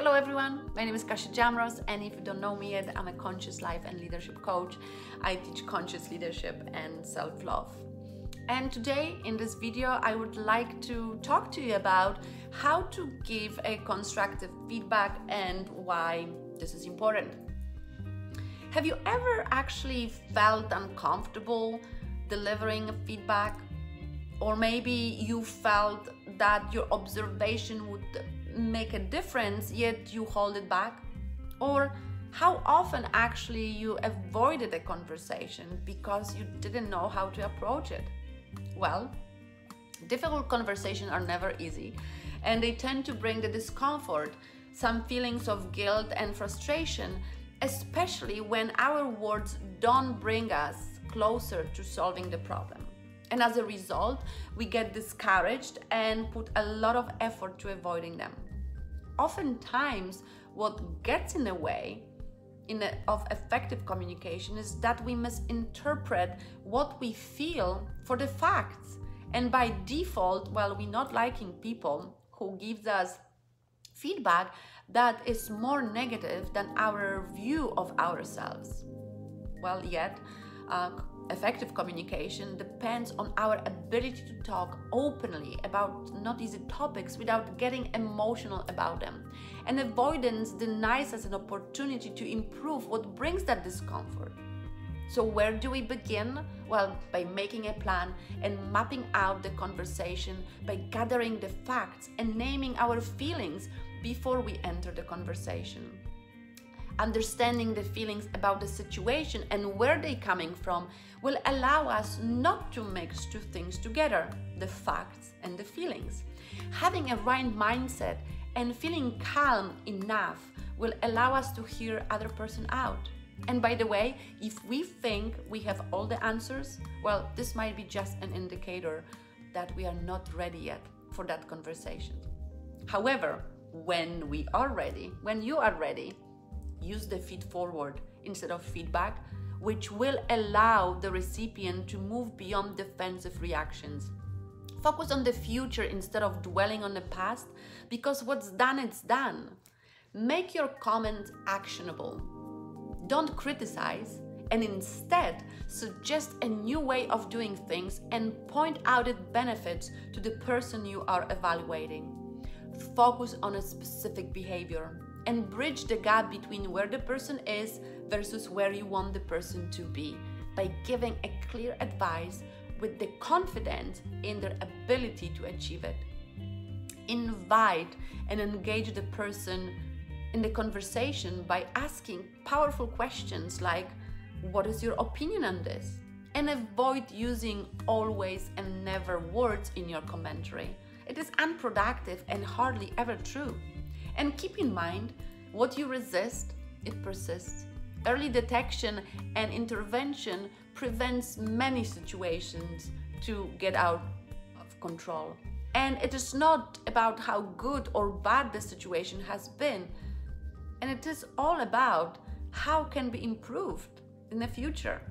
Hello everyone, my name is Kasia Jamros, and if you don't know me yet, I'm a conscious life and leadership coach. I teach conscious leadership and self-love. And today in this video, I would like to talk to you about how to give a constructive feedback and why this is important. Have you ever actually felt uncomfortable delivering a feedback? Or maybe you felt that your observation would make a difference, yet you hold it back? Or how often actually you avoided a conversation because you didn't know how to approach it? Well, difficult conversations are never easy, and they tend to bring the discomfort, some feelings of guilt and frustration, especially when our words don't bring us closer to solving the problem. And as a result, we get discouraged and put a lot of effort to avoiding them. Oftentimes, what gets in the way of effective communication is that we misinterpret what we feel for the facts. And by default, well, we're not liking people who gives us feedback that is more negative than our view of ourselves. Well, yet, effective communication depends on our ability to talk openly about not easy topics without getting emotional about them. And avoidance denies us an opportunity to improve what brings that discomfort. So where do we begin? Well, by making a plan and mapping out the conversation, by gathering the facts and naming our feelings before we enter the conversation. Understanding the feelings about the situation and where they're coming from will allow us not to mix two things together, the facts and the feelings. Having a right mindset and feeling calm enough will allow us to hear other person out. And by the way, if we think we have all the answers, well, this might be just an indicator that we are not ready yet for that conversation. However, when you are ready, use the feed forward instead of feedback, which will allow the recipient to move beyond defensive reactions. Focus on the future instead of dwelling on the past, because what's done, it's done. Make your comment actionable. Don't criticize, and instead suggest a new way of doing things and point out its benefits to the person you are evaluating. Focus on a specific behavior and bridge the gap between where the person is versus where you want the person to be by giving a clear advice with the confidence in their ability to achieve it. Invite and engage the person in the conversation by asking powerful questions like, what is your opinion on this? And avoid using always and never words in your commentary. It is unproductive and hardly ever true. And keep in mind, what you resist, it persists. Early detection and intervention prevents many situations to get out of control. And it is not about how good or bad the situation has been. And it is all about how can be improved in the future.